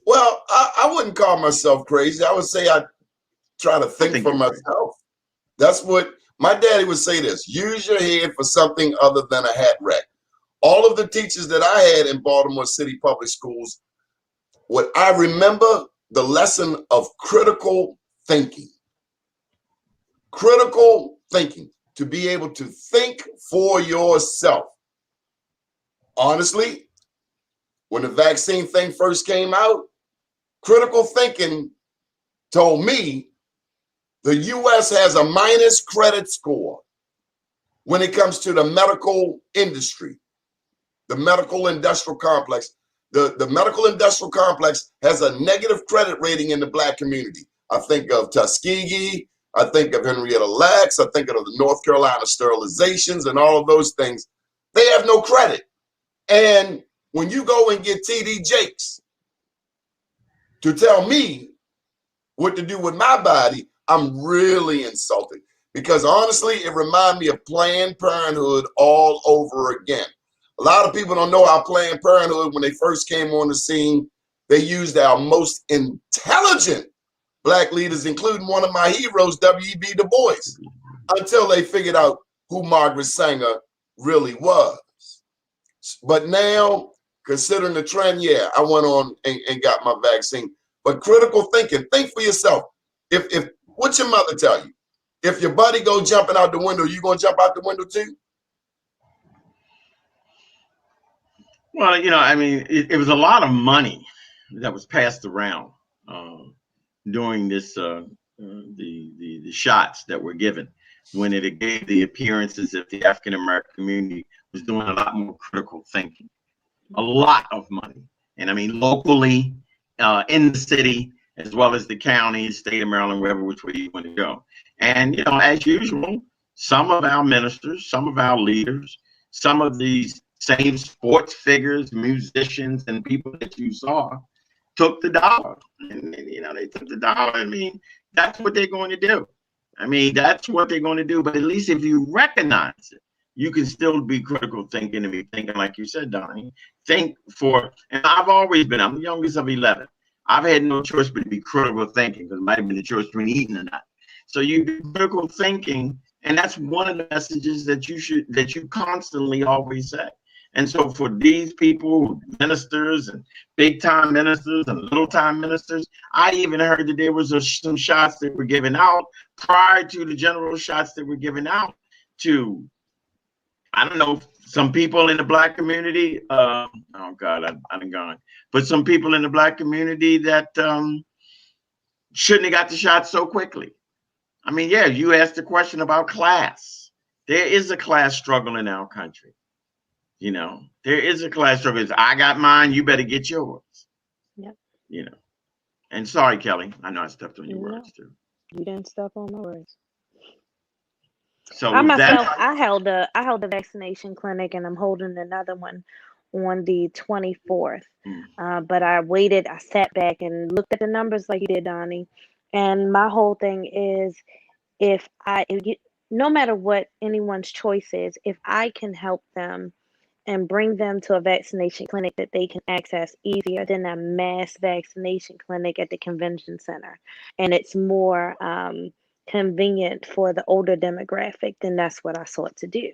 Well, I wouldn't call myself crazy. I would say I try to think for myself. That's what my daddy would say this. Use your head for something other than a hat rack. All of the teachers that I had in Baltimore City Public Schools, what I remember, the lesson of critical thinking. Critical thinking, to be able to think for yourself. Honestly, when the vaccine thing first came out, critical thinking told me the U.S. has a minus credit score when it comes to the medical industry, the medical industrial complex. The medical industrial complex has a negative credit rating in the Black community. I think of Tuskegee, I think of Henrietta Lacks, I think of the North Carolina sterilizations and all of those things. They have no credit. And when you go and get TD Jakes to tell me what to do with my body, I'm really insulted. Because honestly, it reminds me of Planned Parenthood all over again. A lot of people don't know how Planned Parenthood, when they first came on the scene, they used our most intelligent Black leaders, including one of my heroes, W.E.B. Du Bois, until they figured out who Margaret Sanger really was. But now, considering the trend, yeah, I went on and got my vaccine. But critical thinking, think for yourself. If what's your mother tell you? If your buddy go jumping out the window, you gonna jump out the window too? Well, you know, I mean, it was a lot of money that was passed around during this the shots that were given, when it gave the appearances that the African American community was doing a lot more critical thinking. A lot of money. And I mean, locally, in the city, as well as the county, state of Maryland, wherever which way you want to go. And, you know, as usual, some of our ministers, some of our leaders, some of these same sports figures, musicians, and people that you saw took the dollar. And you know, they took the dollar. I mean, that's what they're going to do. I mean, that's what they're going to do. But at least if you recognize it, you can still be critical thinking and be thinking, like you said, Donnie, think for, and I've always been, I'm the youngest of 11. I've had no choice but to be critical thinking, because it might have been the choice between eating or not. So you do critical thinking, and that's one of the messages that you constantly always say. And so for these people, ministers and big time ministers and little time ministers, I even heard that there was some shots that were given out prior to the general shots that were given out to, I don't know, some people in the black community. Oh God, I done gone. But some people in the black community that shouldn't have got the shot so quickly. I mean, yeah, you asked the question about class. There is a class struggle in our country. You know, there is a class struggle. It's, I got mine, you better get yours. Yep. You know. And sorry, Kelly, I know I stepped on your No, words too. you didn't step on my words. So I with myself, that, I held a vaccination clinic, and I'm holding another one on the 24th. mm, But I waited. I sat back and looked at the numbers like you did, Donnie. And my whole thing is, if you, no matter what anyone's choice is, if I can help them and bring them to a vaccination clinic that they can access easier than a mass vaccination clinic at the convention center. And it's more convenient for the older demographic, then that's what I sought to do.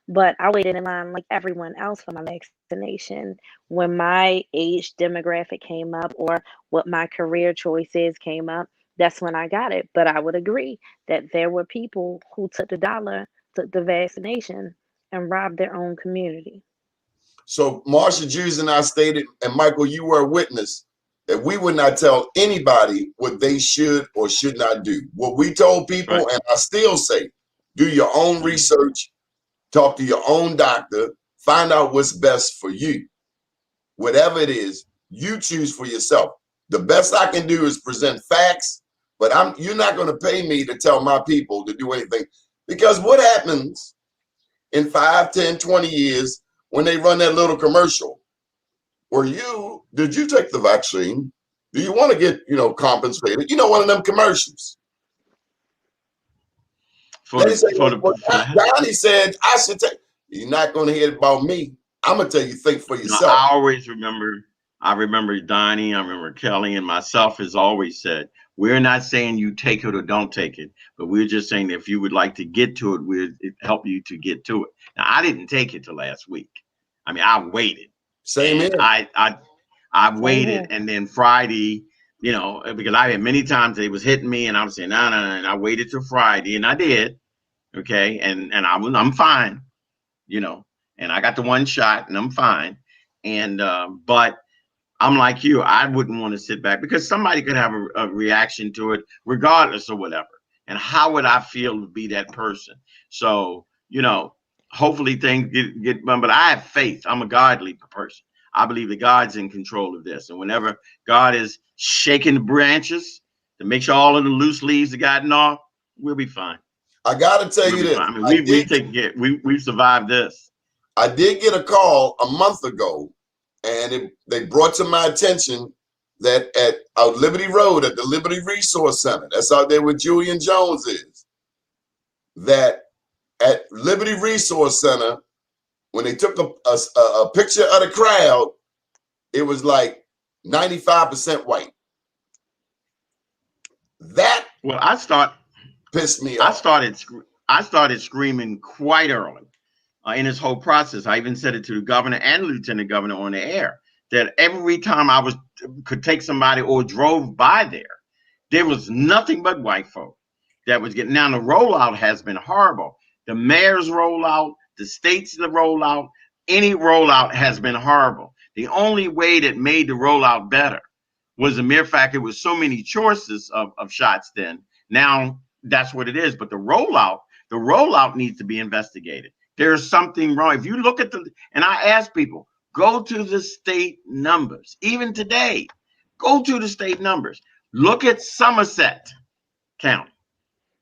But I waited in line like everyone else for my vaccination. When my age demographic came up or what my career choices came up, that's when I got it. But I would agree that there were people who took the dollar, took the vaccination, and robbed their own community. So Marsha Jews and I stated, and Michael, you were a witness, that we would not tell anybody what they should or should not do. What we told people, right. and I still say, do your own Mm, research, talk to your own doctor, find out what's best for you. Whatever it is, you choose for yourself. The best I can do is present facts, but you're not going to pay me to tell my people to do anything. Because what happens in 5, 10, 20 years when they run that little commercial? Did you take the vaccine? Do you want to get, compensated? One of them commercials. for They the say, for the well, for the Donnie said I should take. You're not going to hear it about me. I'm going to tell you, think for No, yourself. I remember Donnie, I remember Kelly, and myself has always said, we're not saying you take it or don't take it, but we're just saying if you would like to get to it, we'll help you to get to it. Now, I didn't take it till last week. I mean, I waited, Same and here. I Same waited, here. and then Friday, because I had many times they was hitting me, and I was saying, no, no, no, and I waited till Friday, and I did, okay, and I'm fine, you know, and I got the one shot, and I'm fine. And but I'm like you, I wouldn't want to sit back because somebody could have a reaction to it, regardless of whatever. And how would I feel to be that person? So hopefully things get done. But I have faith. I'm a godly person. I believe that God's in control of this, and whenever God is shaking the branches to make sure all of the loose leaves are gotten off, we'll be fine. I got to tell We'll you be this. fine. I mean, we've taken care. We've survived this. I did get a call a month ago, and they brought to my attention that at out Liberty Road at the Liberty Resource Center, that's out there where Julian Jones is, that at Liberty Resource Center, when they took a picture of the crowd, it was like 95% white. That Well, pissed me I off. started I started screaming quite early in this whole process. I even said it to the governor and lieutenant governor on the air that every time I could take somebody or drove by there was nothing but white folk that was getting. Now the rollout has been horrible. The mayor's rollout, the state's the rollout, any rollout has been horrible. The only way that made the rollout better was the mere fact there was so many choices of shots then. Now that's what it is. But the rollout needs to be investigated. There's something wrong. If you look at and I ask people, go to the state numbers. Even today, go to the state numbers. Look at Somerset County.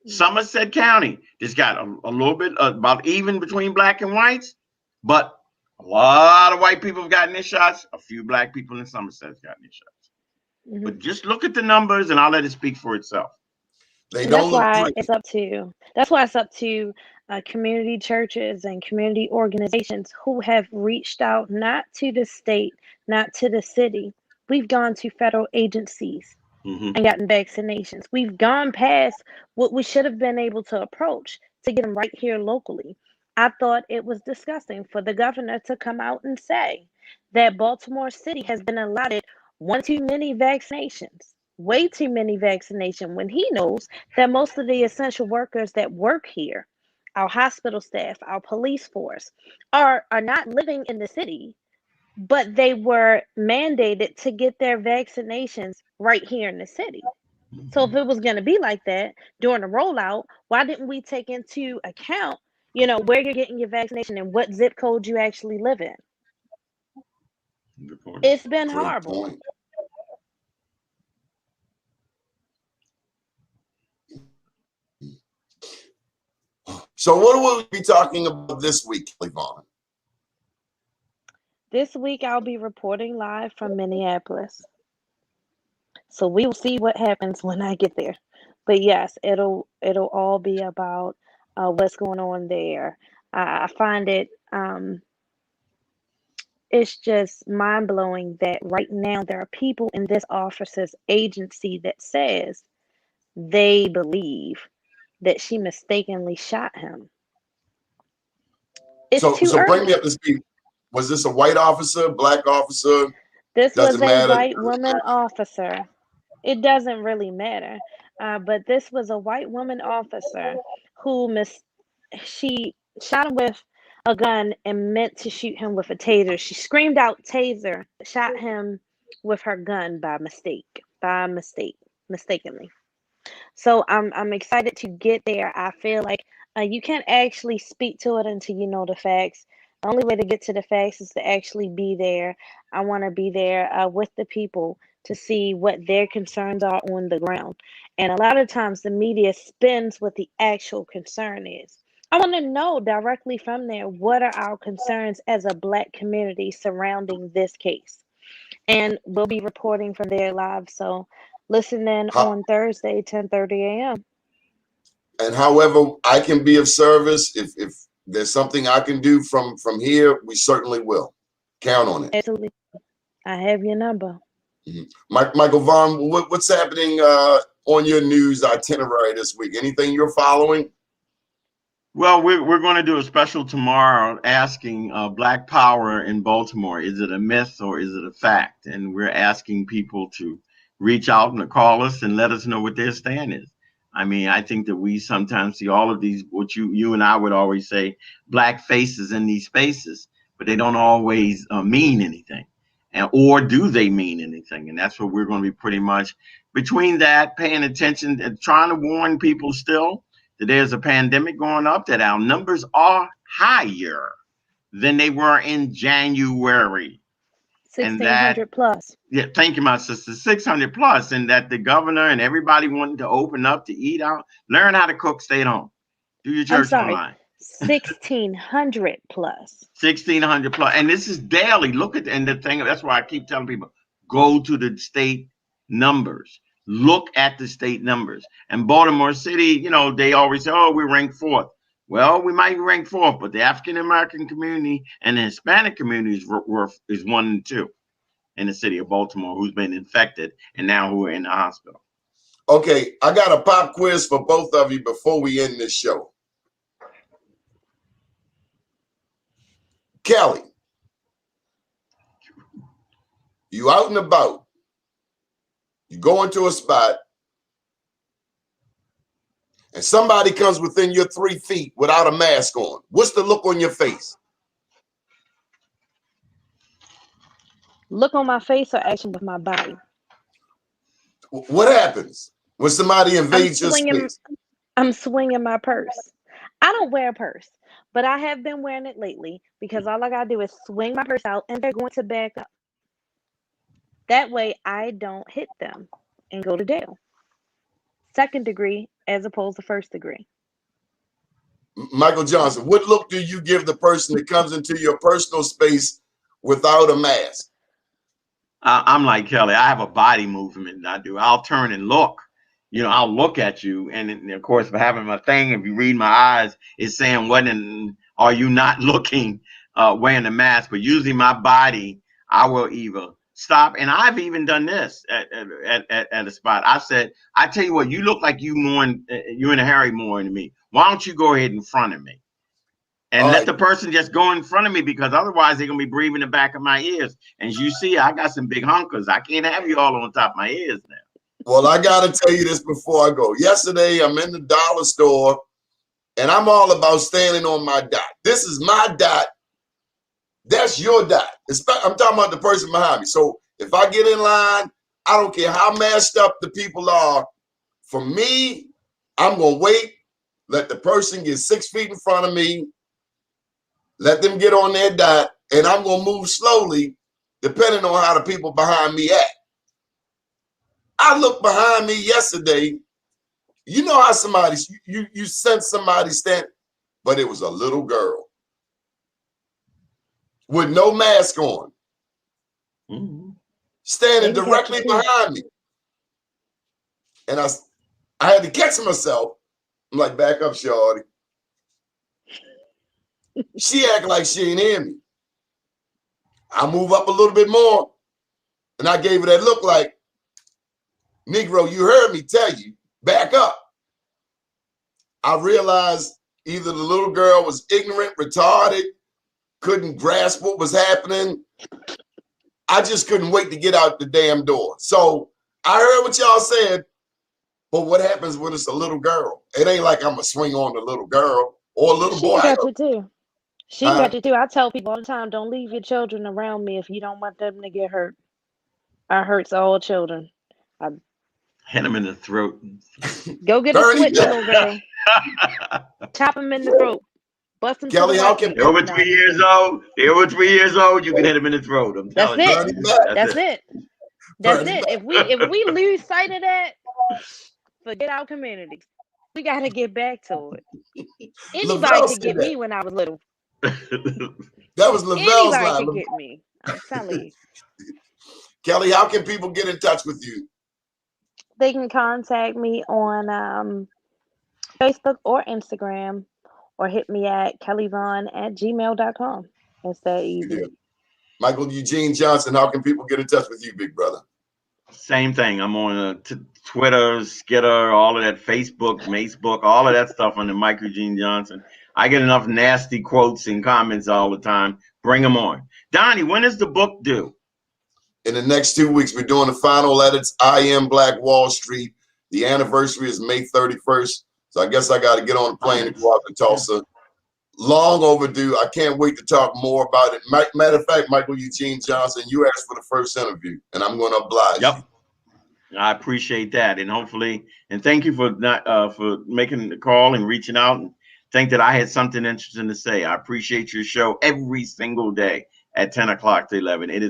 Somerset County has got a little bit about even between black and whites, but a lot of white people have gotten their shots. A few black people in Somerset have gotten their shots. Hmm. But just look at the numbers, and I'll let it speak for itself. They And don't that's look why pretty. it's up to community churches and community organizations who have reached out not to the state, not to the city. We've gone to federal agencies Mm-hmm. and gotten vaccinations. We've gone past what we should have been able to approach to get them right here locally. I thought it was disgusting for the governor to come out and say that Baltimore City has been allotted one too many vaccinations, way too many vaccinations, when he knows that most of the essential workers that work here, our hospital staff, our police force, are not living in the city, but they were mandated to get their vaccinations right here in the city. So if Mhm. it was going to be like that during the rollout, why didn't we take into account, where you're getting your vaccination and what zip code you actually live in? Good point. It's been Great horrible. point. So what will we be talking about this week, Levon? This week I'll be reporting live from Minneapolis. So we will see what happens when I get there. But yes, it'll all be about what's going on there. I find it's just mind blowing that right now there are people in this officer's agency that says they believe that she mistakenly shot him. It's So too so bring me early. up to speed. Was this a white officer, black officer? This was Doesn't a matter. white woman officer. It doesn't really matter. But this was a white woman officer who she shot him with a gun and meant to shoot him with a taser. She screamed out taser, shot him with her gun mistakenly. So I'm excited to get there. I feel like you can't actually speak to it until you know the facts. The only way to get to the facts is to actually be there. I want to be there with the people to see what their concerns are on the ground. And a lot of times the media spins what the actual concern is. I want to know directly from there, what are our concerns as a Black community surrounding this case. And we'll be reporting from there live. So listen in How, on Thursday, 10:30 a.m. and however I can be of service, if there's something I can do from here, we certainly will. Count on it. Absolutely. I have your number. Michael Vaughn, what's happening on your news itinerary this week? Anything you're following? Well, we're going to do a special tomorrow asking Black Power in Baltimore, is it a myth or is it a fact? And we're asking people to reach out and to call us and let us know what their stand is. I mean, I think that we sometimes see all of these, what you and I would always say, Black faces in these spaces, but they don't always mean anything. And, or do they mean anything? And that's what we're going to be pretty much between that, paying attention and trying to warn people still that there's a pandemic going up, that our numbers are higher than they were in January. And that, 1600 plus. yeah, thank you, my sister, 600 plus, and that the governor and everybody wanting to open up to eat out, learn how to cook, stay at home, do your I'm church sorry, online. 1600 plus. 1600 plus, and this is daily. Look at and the thing. That's why I keep telling people, go to the state numbers. Look at the state numbers. And Baltimore City, they always say, "Oh, we rank fourth." Well, we might rank fourth, but the African American community and the Hispanic community is 1 and 2 in the city of Baltimore, who's been infected and now who are in the hospital. Okay, I got a pop quiz for both of you before we end this show. Kelly, you out and about, you go into a spot, and somebody comes within your 3 feet without a mask on. What's the look on your face? Look on my face or action with my body. What happens when somebody I'm invades your swinging. space? I'm swinging my purse. I don't wear a purse, but I have been wearing it lately because all I gotta do is swing my purse out and they're going to back up. That way I don't hit them and go to jail. Second degree as opposed to first degree. Michael Johnson, what look do you give the person that comes into your personal space without a mask? I'm like Kelly. I have a body movement. I do. I'll turn and look. I'll look at you, and of course, for having my thing, if you read my eyes, it's saying, "What? And are you not looking, wearing a mask?" But usually, my body, I will either stop, and I've even done this at a spot. I said, "I tell you what, you look like you in a hurry more than me. Why don't you go ahead in front of me?" and All let right. the person just go in front of me, because otherwise they're gonna be breathing the back of my ears. And as you see, I got some big hunkers. I can't have you all on top of my ears now. Well, I got to tell you this before I go. Yesterday, I'm in the dollar store, and I'm all about standing on my dot. This is my dot. That's your dot. I'm talking about the person behind me. So if I get in line, I don't care how mashed up the people are. For me, I'm going to wait, let the person get 6 feet in front of me, let them get on their dot, and I'm going to move slowly depending on how the people behind me act. I looked behind me yesterday. You know how you sense somebody stand, but it was a little girl with no mask on, standing directly behind me. And I had to catch myself. I'm like, back up, shorty. She act like she ain't hear me. I move up a little bit more, and I gave her that look like, Negro, you heard me tell you, back up. I realized either the little girl was ignorant, retarded, couldn't grasp what was happening. I just couldn't wait to get out the damn door. So I heard what y'all said, but what happens when it's a little girl? It ain't like I'm going to swing on the little girl or a little boy. She got you too. She got you too. I tell people all the time, don't leave your children around me if you don't want them to get hurt. I hurts all children. Hit him in the throat. Go get a switch, little girl. Chop him in the throat. Bust him Kelly, to the how right. can They're over 3 years old. They're over 3 years old. You can hit them in the throat. I'm telling you. That's it. That's it. If we lose sight of that, forget our communities. We got to get back to it. Anybody could get me when I was little. That was Lavelle's line. Anybody could get me. I'm telling you. Kelly, how can people get in touch with you? They can contact me on Facebook or Instagram, or hit me at kellyvon@gmail.com. It's that easy. Michael Eugene Johnson, how can people get in touch with you, big brother? Same thing. I'm on Twitter, Skitter, all of that, Facebook, all of that stuff under Mike Eugene Johnson. I get enough nasty quotes and comments all the time. Bring them on. Donnie, when is the book due? In the next 2 weeks, we're doing the final edits. I Am Black Wall Street. The anniversary is May 31st. So I guess I got to get on the plane and go out to Tulsa. Long overdue. I can't wait to talk more about it. Matter of fact, Michael Eugene Johnson, you asked for the first interview, and I'm going to oblige you. I appreciate that, and hopefully, and thank you for for making the call and reaching out, and think that I had something interesting to say. I appreciate your show every single day at 10 o'clock to 11. It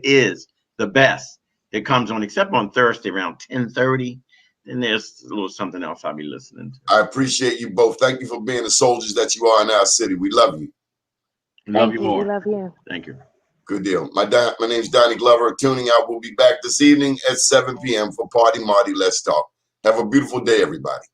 is the best that comes on, except on Thursday around 10:30. Then there's a little something else I'll be listening to. I appreciate you both. Thank you for being the soldiers that you are in our city. We love you. Love you more. We love you. Thank you. Good deal. My name's Donnie Glover. Tuning out. We'll be back this evening at 7 p.m. for Party Marty Let's Talk. Have a beautiful day, everybody.